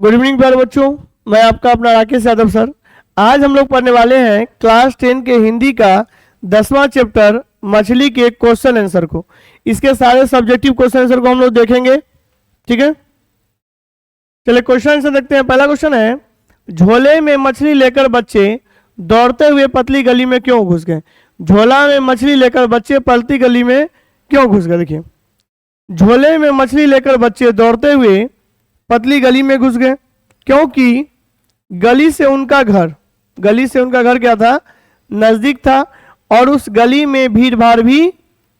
Good evening प्यारे बच्चों, मैं आपका अपना राकेश यादव सर। आज हम लोग पढ़ने वाले हैं क्लास 10 के हिंदी का 10वां चैप्टर मछली के क्वेश्चन आंसर को। इसके सारे सब्जेक्टिव क्वेश्चन आंसर को हम लोग देखेंगे, ठीक है। चलिए क्वेश्चन आंसर देखते हैं। पहला क्वेश्चन है, झोले में मछली लेकर बच्चे दौड़ते हुए पतली गली में क्यों घुस गए। झोला में मछली लेकर बच्चे पतली गली में क्यों घुस गए। देखिए, झोले में मछली लेकर बच्चे दौड़ते हुए पतली गली में घुस गए क्योंकि गली से उनका घर क्या था, नजदीक था और उस गली में भीड़ भाड़ भी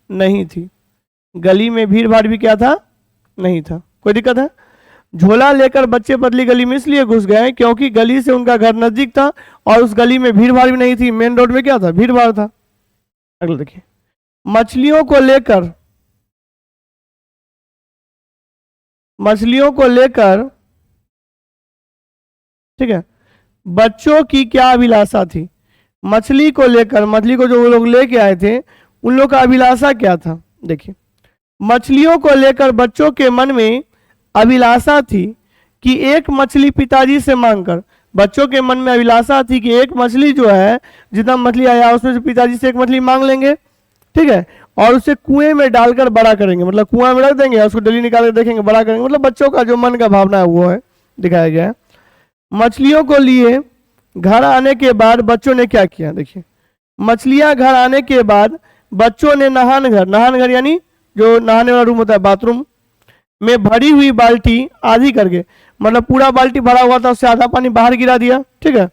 नहीं थी। गली में भीड़ भाड़ भी क्या था, नहीं था। कोई दिक्कत है। झोला लेकर बच्चे पतली गली में इसलिए घुस गए क्योंकि गली से उनका घर नजदीक था और उस गली में भीड़ भाड़ भी नहीं थी। मेन रोड में क्या था, भीड़ भाड़ था। अगला देखिए, मछलियों को लेकर ठीक है, बच्चों की क्या अभिलाषा थी। मछली को लेकर, मछली को जो वो लोग लेके आए थे उन लोग का अभिलाषा क्या था। देखिए, मछलियों को लेकर बच्चों के मन में अभिलाषा थी कि एक मछली पिताजी से मांगकर, बच्चों के मन में अभिलाषा थी कि एक मछली जो है, जितना मछली आया उसमें से पिताजी से एक मछली मांग लेंगे, ठीक है, और उसे कुएं में डालकर बड़ा करेंगे। मतलब कुआं में रख देंगे और उसको डली निकाल कर देखेंगे, बड़ा करेंगे। मतलब बच्चों का जो मन का भावना है वो है दिखाया गया है। मछलियों को लिए घर आने के बाद बच्चों ने क्या किया। देखिए, मछलियां घर आने के बाद बच्चों ने नहान घर यानी जो नहाने वाला रूम होता है, बाथरूम में भरी हुई बाल्टी आधी करके, मतलब पूरा बाल्टी भरा हुआ था उससे आधा पानी बाहर गिरा दिया, ठीक है,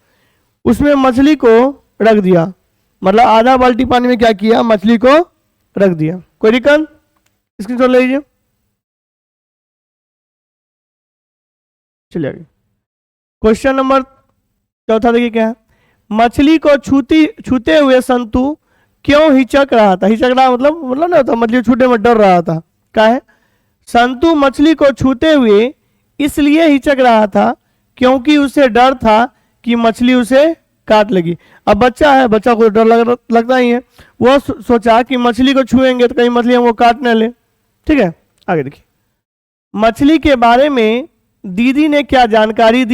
उसमें मछली को रख दिया। मतलब आधा बाल्टी पानी में क्या किया, मछली को रख दिया। कोई दिक्कत, स्क्रीनशॉट ले लीजिए। चलिए आगे क्वेश्चन नंबर चौथा देखिए क्या है। मछली को छूते हुए संतु क्यों हिचक रहा था। हिचक रहा मतलब ना होता, मछली छूटे में डर रहा था। क्या है, संतु मछली को छूते हुए इसलिए हिचक रहा था क्योंकि उसे डर था कि मछली उसे काट लेगी। अब बच्चा है, बच्चा को डर लगता ही है। वो सोचा कि मछली को छुएंगे तो कहीं मछली हमको काट न ले, ठीक है। आगे देखिए, मछली के बारे में दीदी ने क्या जानकारी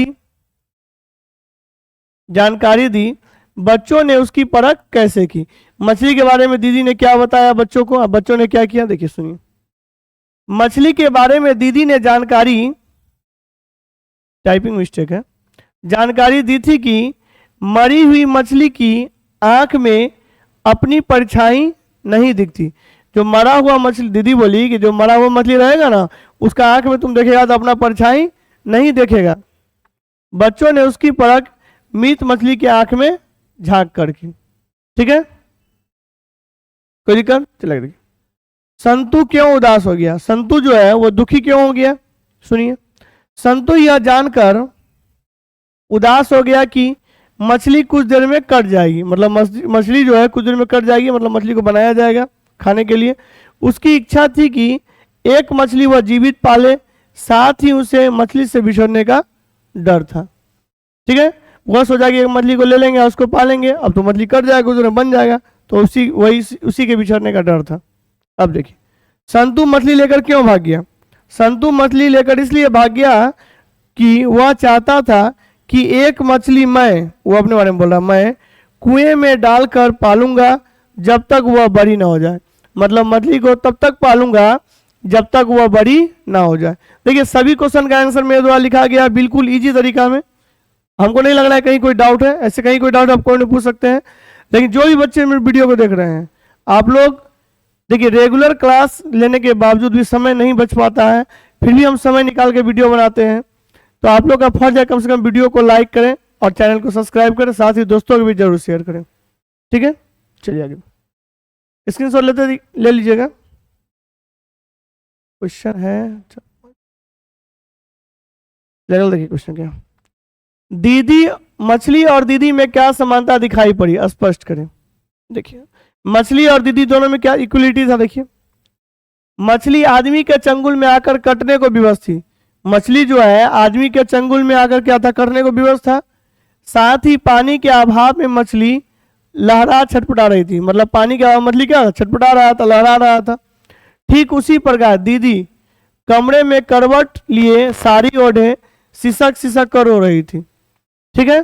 दी, बच्चों ने उसकी परख कैसे की। मछली के बारे में दीदी ने क्या बताया बच्चों को, अब बच्चों ने क्या किया देखिए सुनिए। मछली के बारे में दीदी ने जानकारी, टाइपिंग मिस्टेक है, जानकारी दी थी कि मरी हुई मछली की आंख में अपनी परछाई नहीं दिखती। जो मरा हुआ मछली, दीदी बोली कि जो मरा हुआ मछली रहेगा ना उसका आंख में तुम देखेगा तो अपना परछाई नहीं देखेगा। बच्चों ने उसकी परख मृत मछली की आंख में झांक कर की, ठीक है। कोई दिक्कत, चलेगा। देखिए, संतु क्यों उदास हो गया। संतु जो है वो दुखी क्यों हो गया, सुनिए। संतु यह जानकर उदास हो गया कि मछली कुछ देर में कट जाएगी। मतलब मछली जो है कुछ देर में कट जाएगी, मतलब मछली को बनाया जाएगा खाने के लिए। उसकी इच्छा थी कि एक मछली वह जीवित पाले, साथ ही उसे मछली से बिछड़ने का डर था, ठीक है। वह सोचा कि एक मछली को ले लेंगे उसको पालेंगे, अब तो मछली कट जाएगा, कुछ देर में बन जाएगा, तो उसी के बिछड़ने का डर था। अब देखिए, संतु मछली लेकर क्यों भाग गया। संतु मछली लेकर इसलिए भाग गया कि वह चाहता था कि एक मछली वो अपने बारे में बोल रहा, मैं कुएं में डालकर पालूंगा जब तक वह बड़ी ना हो जाए। मतलब मछली को तब तक पालूंगा जब तक वह बड़ी ना हो जाए। देखिए, सभी क्वेश्चन का आंसर मेरे द्वारा लिखा गया बिल्कुल इजी तरीका में। हमको नहीं लग रहा है कहीं कोई डाउट है, ऐसे कहीं कोई डाउट आप कोई नहीं पूछ सकते हैं। लेकिन जो भी बच्चे मेरे वीडियो को देख रहे हैं, आप लोग देखिए, रेगुलर क्लास लेने के बावजूद भी समय नहीं बच पाता है, फिर भी हम समय निकाल के वीडियो बनाते हैं। तो आप लोग का फर्ज है कम से कम वीडियो को लाइक करें और चैनल को सब्सक्राइब करें, साथ ही दोस्तों को भी जरूर शेयर करें, ठीक है। चलिए आगे स्क्रीनशॉट ले लीजिएगा। क्वेश्चन है, देखिए क्वेश्चन क्या, दीदी मछली और दीदी में क्या समानता दिखाई पड़ी, स्पष्ट करें। देखिए, मछली और दीदी दोनों में क्या इक्वलिटी था। देखिए, मछली आदमी के चंगुल में आकर कटने को विवश थी। मछली जो है आदमी के चंगुल में आकर क्या था, करने को विवश था। साथ ही पानी के अभाव में मछली लहरा छटपटा रही थी। मतलब पानी के अभाव मछली क्या छटपटा रहा था, लहरा रहा था। ठीक उसी प्रकार दीदी कमरे में करवट लिए साड़ी ओढ़े सिसक सिसक कर रो रही थी। ठीक है,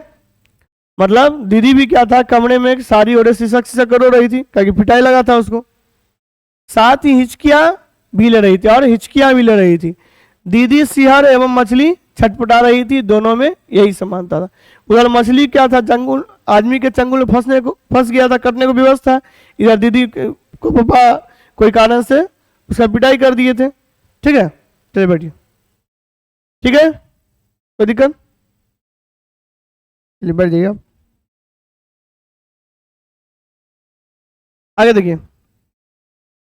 मतलब दीदी भी क्या था, कमरे में सारी ओढ़े सिसक सिसक कर रो रही थी, क्योंकि पिटाई लगा था उसको। साथ ही हिचकियां भी ले रही थी, और हिचकियां भी ले रही थी। दीदी सिहर एवं मछली छटपटा रही थी, दोनों में यही समानता था। उधर मछली क्या था, चंगुल, आदमी के चंगुल में फंस गया था, कटने को विवश था। इधर दीदी को पापा कोई कारण से उसका पिटाई कर दिए थे। ठीक है, चलिए बैठिए। ठीक है, कोई दिक्कत? चलिए बैठ जाइए आप। आगे देखिए।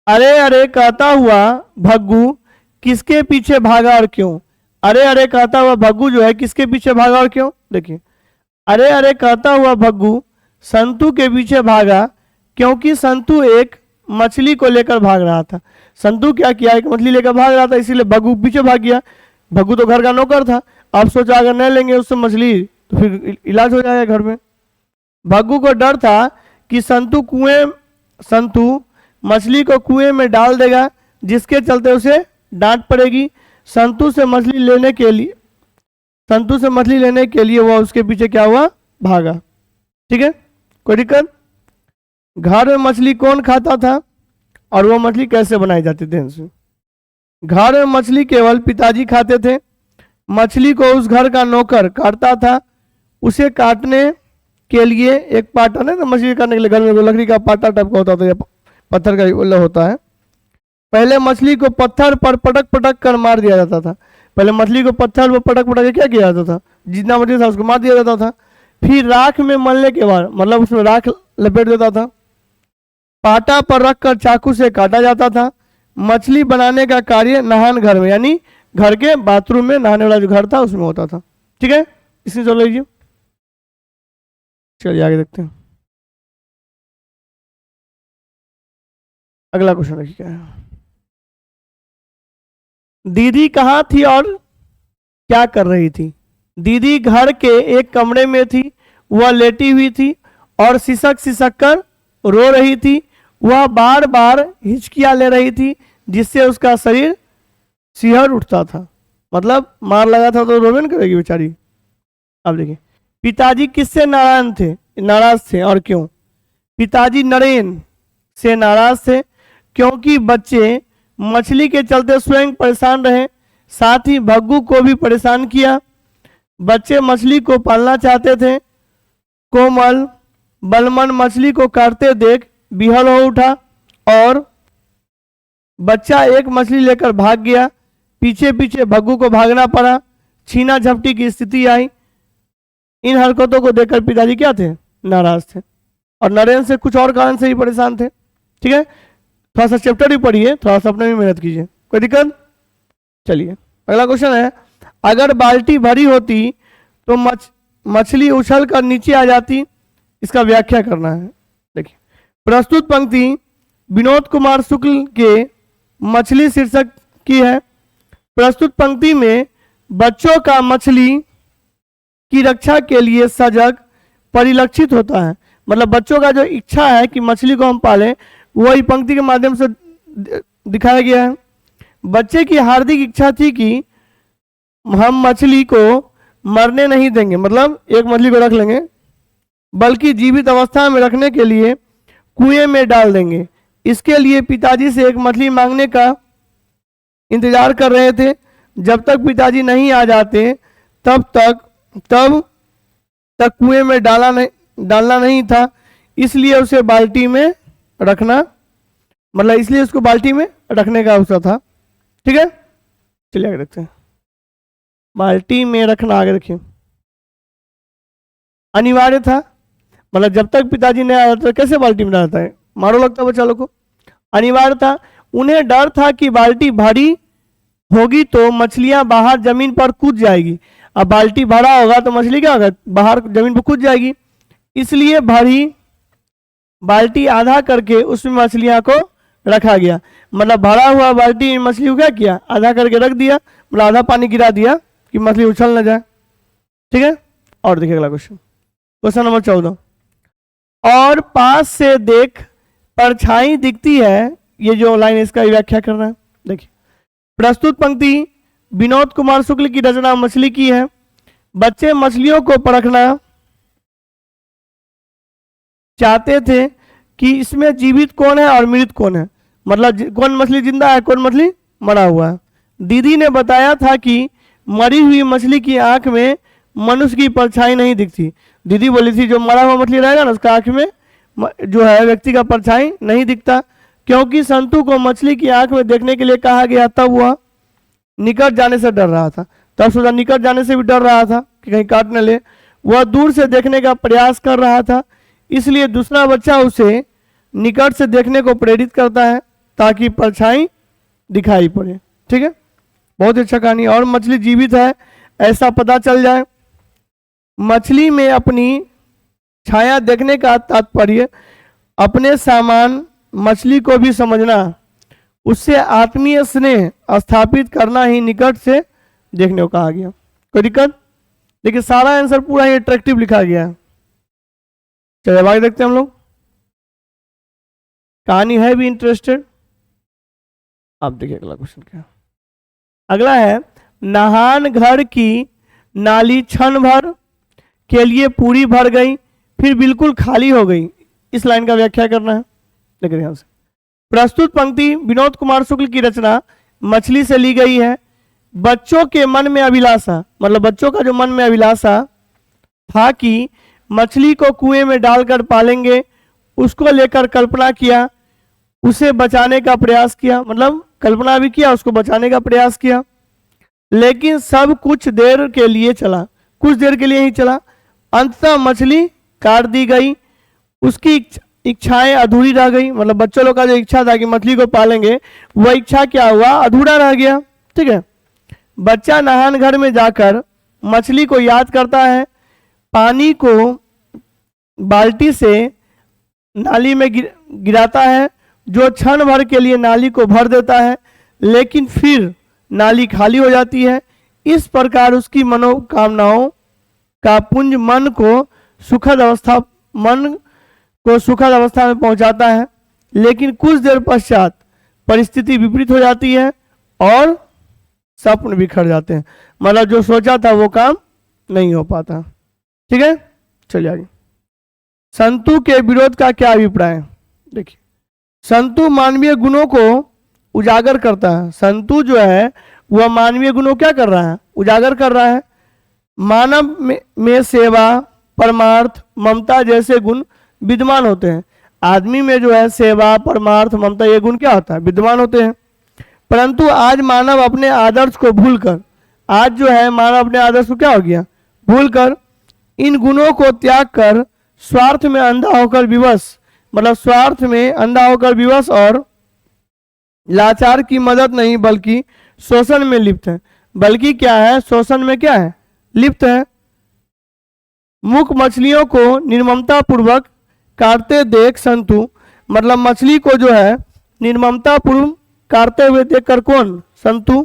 अरे अरे कहता हुआ भग्गू किसके पीछे भागा और क्यों? अरे अरे कहता हुआ भग्गू जो है किसके पीछे भागा और क्यों? देखिए, अरे अरे कहता हुआ भग्गू संतू के पीछे भागा क्योंकि संतू एक मछली को लेकर भाग रहा था। संतू क्या किया, एक मछली लेकर भाग रहा था, इसीलिए भग्गू पीछे भाग गया। भग्गू तो घर का नौकर था, अब सोचा अगर नहीं लेंगे उससे मछली तो फिर इलाज हो जाएगा घर में। भग्गू को डर था कि संतू मछली को कुएं में डाल देगा, जिसके चलते उसे डांट पड़ेगी। संतू से मछली लेने के लिए वह उसके पीछे क्या हुआ, भागा। ठीक है, कोई दिक्कत? घर में मछली कौन खाता था और वो मछली कैसे बनाई जाती थी? घर में मछली केवल पिताजी खाते थे। मछली को उस घर का नौकर काटता था। उसे काटने के लिए एक पाटा, नहीं तो मछली काटने के लिए घर में लकड़ी का पाटा टाइप का होता था या पत्थर का होता है। पहले मछली को पत्थर पर पटक पटक कर मार दिया जाता था। पहले मछली को पत्थर पर पटक पटक के क्या किया जाता था, जितना मछली था उसको मार दिया जाता था। फिर राख में मलने के बाद, मतलब उसमें राख लपेट देता था। पाटा पर रखकर चाकू से काटा जाता था। मछली बनाने का कार्य नहान घर में, यानी घर के बाथरूम में नहाने वाला जो घर था उसमें होता था। ठीक है, इसमें चल लीजिए। चलिए आगे देखते हैं। अगला क्वेश्चन देखिए क्या है। दीदी कहाँ थी और क्या कर रही थी? दीदी घर के एक कमरे में थी। वह लेटी हुई थी और सिसक सिसक कर रो रही थी। वह बार बार हिचकियां ले रही थी, जिससे उसका शरीर सिहर उठता था। मतलब मार लगा था तो रोवे न करेगी बेचारी। अब देखिए, पिताजी किससे नाराज थे और क्यों? पिताजी नरेन से नाराज थे क्योंकि बच्चे मछली के चलते स्वयं परेशान रहे, साथ ही भग्गू को भी परेशान किया। बच्चे मछली को पालना चाहते थे। कोमल बलमन मछली को काटते देख बिहल हो उठा और बच्चा एक मछली लेकर भाग गया। पीछे पीछे भग्गू को भागना पड़ा। छीना झपटी की स्थिति आई। इन हरकतों को देखकर पिताजी क्या थे, नाराज थे, और नरेन से कुछ और कारण से ही परेशान थे। ठीक है, थोड़ा सा चैप्टर भी पढ़िए, थोड़ा सा अपने भी मेहनत कीजिए, कोई दिक्कत? चलिए अगला क्वेश्चन है, अगर बाल्टी भरी होती तो मछली उछल कर नीचे आ जाती। इसका व्याख्या करना है। देखिए, प्रस्तुत पंक्ति विनोद कुमार शुक्ल के मछली शीर्षक की है। प्रस्तुत पंक्ति में बच्चों का मछली की रक्षा के लिए सजग परिलक्षित होता है। मतलब बच्चों का जो इच्छा है कि मछली को हम पालें, वही पंक्ति के माध्यम से दिखाया गया है। बच्चे की हार्दिक इच्छा थी कि हम मछली को मरने नहीं देंगे, मतलब एक मछली को रख लेंगे, बल्कि जीवित अवस्था में रखने के लिए कुएं में डाल देंगे। इसके लिए पिताजी से एक मछली मांगने का इंतजार कर रहे थे। जब तक पिताजी नहीं आ जाते तब तक कुएं में डालना नहीं था, इसलिए उसे बाल्टी में रखना, मतलब इसलिए उसको बाल्टी में रखने का अवसर था। ठीक है, चलिए आगे देखते हैं। बाल्टी में रखना, आगे देखिए, अनिवार्य था। मतलब जब तक पिताजी नहीं आया तो कैसे बाल्टी में डालता है, मारो लगता है बच्चा लोग को। अनिवार्य था। उन्हें डर था कि बाल्टी भारी होगी तो मछलियां बाहर जमीन पर कूद जाएगी। अब बाल्टी भरा होगा तो मछली क्या होगा, बाहर जमीन पर कूद जाएगी। इसलिए भरी बाल्टी आधा करके उसमें मछलियां को रखा गया। मतलब भरा हुआ बाल्टी में मछली को क्या किया, आधा करके रख दिया, मतलब आधा पानी गिरा दिया कि मछली उछल न जाए। ठीक है, और देखिए अगला क्वेश्चन, क्वेश्चन नंबर 14। और पास से देख परछाई दिखती है, ये जो लाइन इसका व्याख्या करना है। देखिए, प्रस्तुत पंक्ति विनोद कुमार शुक्ल की रचना मछली की है। बच्चे मछलियों को परखना चाहते थे कि इसमें जीवित कौन है और मृत कौन है, मतलब कौन मछली जिंदा है कौन मछली मरा हुआ है। दीदी ने बताया था कि मरी हुई मछली की आंख में मनुष्य की परछाई नहीं दिखती। दीदी बोली थी जो मरा हुआ मछली रहेगा ना उसका आंख में जो है व्यक्ति का परछाई नहीं दिखता, क्योंकि संतू को मछली की आंख में देखने के लिए कहा गया तब वह निकट जाने से डर रहा था। तब सोचा निकट जाने से भी डर रहा था कि कहीं काट न ले। वह दूर से देखने का प्रयास कर रहा था, इसलिए दूसरा बच्चा उसे निकट से देखने को प्रेरित करता है ताकि परछाई दिखाई पड़े। ठीक है, बहुत अच्छा कहानी। और मछली जीवित है ऐसा पता चल जाए। मछली में अपनी छाया देखने का तात्पर्य अपने सामान मछली को भी समझना, उससे आत्मीय स्नेह स्थापित करना ही निकट से देखने को कहा गया। कोई दिक्कत? देखिए सारा आंसर पूरा ही अट्रैक्टिव लिखा गया है। चलिए आगे देखते हैं हम लोग। कहानी है भी इंटरेस्टेड। अब देखिए अगला क्वेश्चन क्या। अगला है, नहान घर की नाली क्षण भर के लिए पूरी भर गई फिर बिल्कुल खाली हो गई। इस लाइन का व्याख्या करना है। देखिए ध्यान से। प्रस्तुत पंक्ति विनोद कुमार शुक्ल की रचना मछली से ली गई है। बच्चों के मन में अभिलाषा, मतलब बच्चों का जो मन में अभिलाषा था कि मछली को कुएं में डालकर पालेंगे, उसको लेकर कल्पना किया, उसे बचाने का प्रयास किया, मतलब कल्पना भी किया, उसको बचाने का प्रयास किया। लेकिन सब कुछ देर के लिए चला, कुछ देर के लिए ही चला। अंततः मछली काट दी गई, उसकी इच्छाएं अधूरी रह गई। मतलब बच्चों लोग का जो इच्छा था कि मछली को पालेंगे, वह इच्छा क्या हुआ, अधूरा रह गया। ठीक है। बच्चा नहान घर में जाकर मछली को याद करता है, पानी को बाल्टी से नाली में गिराता है, जो क्षण भर के लिए नाली को भर देता है, लेकिन फिर नाली खाली हो जाती है। इस प्रकार उसकी मनोकामनाओं का पुंज मन को सुखद अवस्था में पहुंचाता है, लेकिन कुछ देर पश्चात परिस्थिति विपरीत हो जाती है और सपने बिखर जाते हैं। मतलब जो सोचा था वो काम नहीं हो पाता। ठीक है, चलिए आगे। संतु के विरोध का क्या अभिप्राय है? देखिए, संतु मानवीय गुणों को उजागर करता है। संतु जो है वह मानवीय गुणों क्या कर रहा है, उजागर कर रहा है। मानव में सेवा, परमार्थ, ममता जैसे गुण विद्यमान होते हैं। आदमी में जो है सेवा, परमार्थ, ममता ये गुण क्या होता है, विद्यमान होते हैं। परंतु आज मानव अपने आदर्श को भूलकर, आज जो है मानव अपने आदर्श को क्या हो गया, भूलकर इन गुणों को त्याग कर स्वार्थ में अंधा होकर विवश, मतलब स्वार्थ में अंधा होकर विवश और लाचार की मदद नहीं बल्कि शोषण में लिप्त है। बल्कि क्या है, शोषण में क्या है, लिप्त है। मुख मछलियों को निर्ममता पूर्वक काटते देख संतु, मतलब मछली को जो है निर्ममता पूर्वक काटते हुए देखकर कौन, संतु।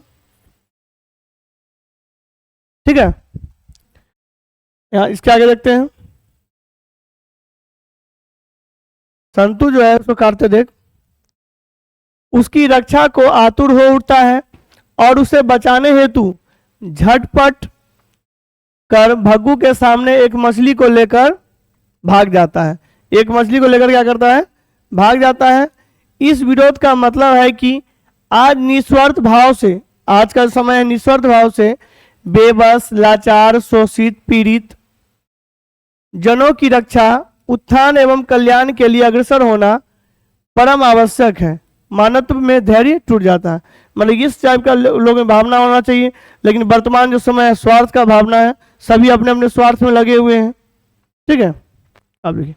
ठीक है, यहां इसके आगे देखते हैं। संतु जो है उसको काटते देख उसकी रक्षा को आतुर हो उठता है और उसे बचाने हेतु झटपट कर भग्गू के सामने एक मछली को लेकर भाग जाता है। एक मछली को लेकर क्या करता है, भाग जाता है। इस विरोध का मतलब है कि आज निस्वार्थ भाव से, आज का समय है निस्वार्थ भाव से बेबस, लाचार, शोषित, पीड़ित जनों की रक्षा, उत्थान एवं कल्याण के लिए अग्रसर होना परम आवश्यक है। मानवत्व में धैर्य टूट जाता है। मतलब इस टाइप का लोगों में भावना होना चाहिए, लेकिन वर्तमान जो समय है स्वार्थ का भावना है, सभी अपने अपने स्वार्थ में लगे हुए हैं। ठीक है, अब देखिए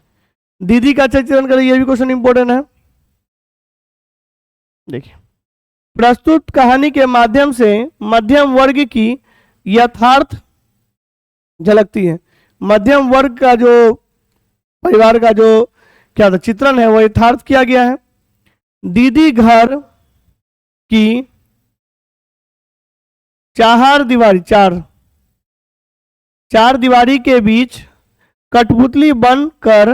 दीदी का चित्रण करें, यह भी क्वेश्चन इंपॉर्टेंट है। देखिए, प्रस्तुत कहानी के माध्यम से मध्यम वर्ग की यथार्थ झलकती है। मध्यम वर्ग का जो परिवार का जो क्या था चित्रण है वो यथार्थ किया गया है। दीदी घर की चार दीवारी के बीच कठपुतली बनकर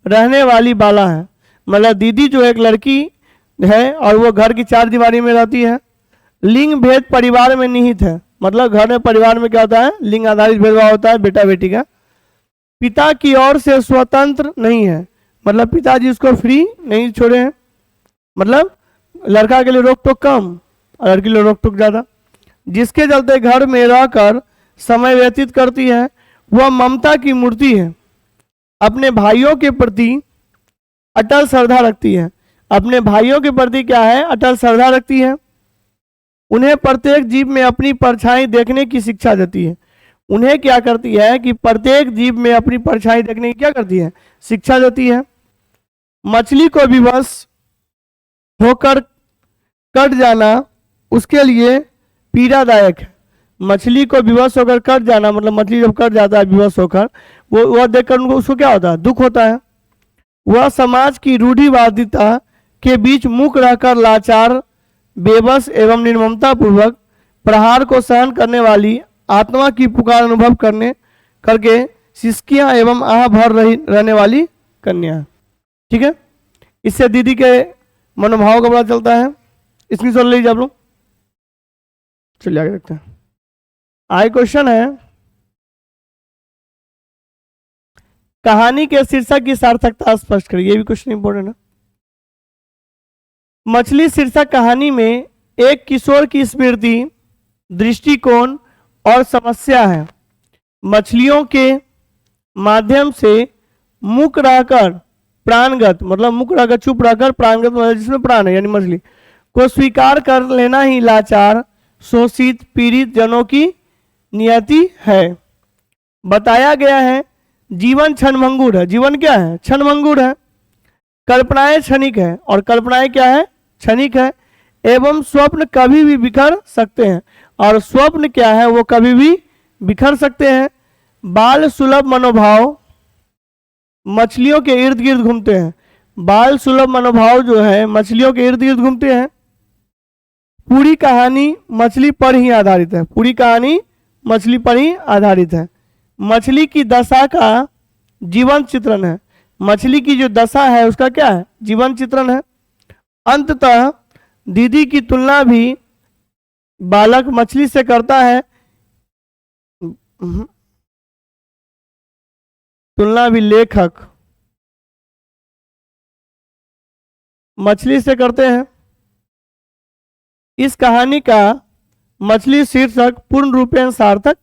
रहने वाली बाला है। मतलब दीदी जो एक लड़की है और वो घर की चार दीवारी में रहती है, लिंग भेद परिवार में निहित है, मतलब घर में परिवार में क्या होता है, लिंग आधारित भेदभाव होता है बेटा बेटी का। पिता की ओर से स्वतंत्र नहीं है, मतलब पिताजी उसको फ्री नहीं छोड़े हैं, मतलब लड़का के लिए रोक टोक कम और लड़की के लिए रोक टोक ज्यादा। जिसके चलते घर में रहकर समय व्यतीत करती है वह ममता की मूर्ति है, अपने भाइयों के प्रति अटल श्रद्धा रखती है। अपने भाइयों के प्रति क्या है, अटल श्रद्धा रखती है। उन्हें प्रत्येक जीव में अपनी परछाई देखने की शिक्षा देती है। उन्हें क्या करती है कि प्रत्येक जीव में अपनी परछाई देखने की क्या करती है, शिक्षा देती है। मछली को विवश होकर कट जाना उसके लिए पीड़ादायक है। मछली को विवश होकर कट जाना, मतलब मछली जब कट जाता है विवश होकर, वो वह देखकर उनको उसको क्या होता है, दुख होता है। वह समाज की रूढ़िवादिता के बीच मूक रहकर लाचार, बेबस एवं निर्ममता पूर्वक प्रहार को सहन करने वाली आत्मा की पुकार अनुभव करके सिसकियां एवं आह भर रहने वाली कन्या। ठीक है, इससे दीदी के मनोभाव का पता चलता है। इसकी सुन लीजिए आप लोग, चलिए आगे देखते हैं। आगे क्वेश्चन है, कहानी के शीर्षक की सार्थकता स्पष्ट करिए। ये भी क्वेश्चन इंपॉर्टेंट है। मछली शीर्षक कहानी में एक किशोर की स्मृति, दृष्टिकोण और समस्या है। मछलियों के माध्यम से मूक रहकर प्राणगत, मतलब मूक रहकर चुप रहकर प्राणगत, मतलब जिसमें प्राण है यानी मछली को स्वीकार कर लेना ही लाचार, शोषित, पीड़ित जनों की नियति है। बताया गया है जीवन क्षणभंगुर है। जीवन क्या है, क्षणभंगुर है। कल्पनाएं क्षणिक है, और कल्पनाएं क्या है, क्षणिक है। एवं स्वप्न कभी भी बिखर सकते हैं, और स्वप्न क्या है, वो कभी भी बिखर सकते हैं। बाल सुलभ मनोभाव मछलियों के इर्द गिर्द घूमते हैं। बाल सुलभ मनोभाव जो है मछलियों के इर्द गिर्द घूमते हैं। पूरी कहानी मछली पर ही आधारित है। पूरी कहानी मछली पर ही आधारित है। मछली की दशा का जीवन चित्रण है। मछली की जो दशा है उसका क्या है, जीवन चित्रण है। अंततः दीदी की तुलना भी बालक मछली से करता है, तुलना भी लेखक मछली से करते हैं। इस कहानी का मछली शीर्षक पूर्ण रूपेण सार्थक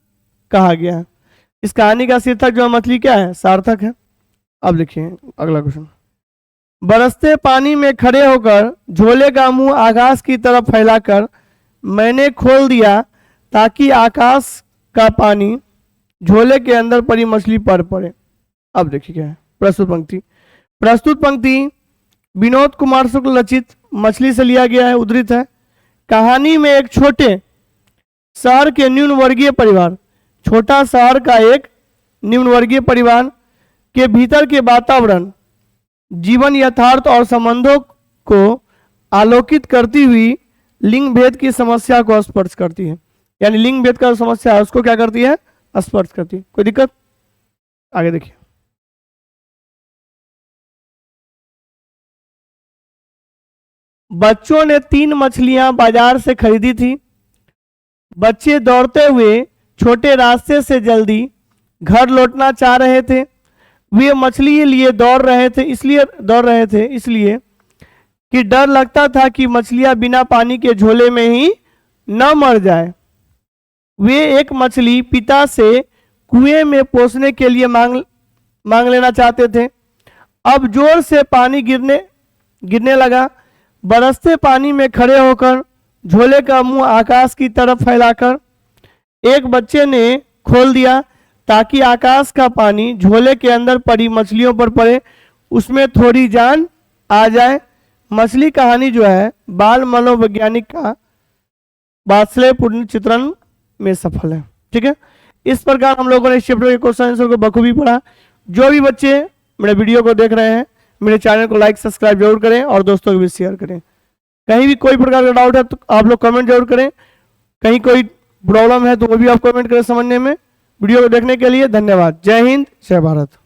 कहा गया है। इस कहानी का शीर्षक जो मछली क्या है, सार्थक है। अब लिखिए अगला क्वेश्चन। बरसते पानी में खड़े होकर झोले का मुंह आकाश की तरफ फैलाकर मैंने खोल दिया ताकि आकाश का पानी झोले के अंदर पड़ी मछली पर पड़े। अब देखिए क्या है प्रस्तुत पंक्ति। प्रस्तुत पंक्ति विनोद कुमार शुक्ल रचित मछली से लिया गया है, उद्धृत है। कहानी में एक छोटे शहर के निम्न वर्गीय परिवार, छोटा शहर का एक निम्न वर्गीय परिवार के भीतर के वातावरण जीवन यथार्थ और संबंधों को आलोकित करती हुई लिंग भेद की समस्या को स्पर्श करती है। यानी लिंग भेद का समस्या है उसको क्या करती है, स्पर्श करती है। कोई दिक्कत, आगे देखिए। बच्चों ने 3 मछलियां बाजार से खरीदी थी। बच्चे दौड़ते हुए छोटे रास्ते से जल्दी घर लौटना चाह रहे थे। वे मछली लिए दौड़ रहे थे इसलिए कि डर लगता था कि मछलियां बिना पानी के झोले में ही न मर जाए। वे एक मछली पिता से कुएं में पोसने के लिए मांग लेना चाहते थे। अब जोर से पानी गिरने लगा। बरसते पानी में खड़े होकर झोले का मुंह आकाश की तरफ फैलाकर एक बच्चे ने खोल दिया ताकि आकाश का पानी झोले के अंदर पड़ी मछलियों पर पड़े, उसमें थोड़ी जान आ जाए। मछली कहानी जो है बाल मनोवैज्ञानिक का वात्सल्यपूर्ण चित्रण में सफल है। ठीक है, इस प्रकार हम लोगों ने इस चैप्टर के क्वेश्चन आंसर को बखूबी पढ़ा। जो भी बच्चे मेरे वीडियो को देख रहे हैं मेरे चैनल को लाइक सब्सक्राइब जरूर करें और दोस्तों को भी शेयर करें। कहीं भी कोई प्रकार का डाउट है तो आप लोग कमेंट जरूर करें। कहीं कोई प्रॉब्लम है तो वो भी आप कमेंट करें समझने में। वीडियो को देखने के लिए धन्यवाद। जय हिंद, जय भारत।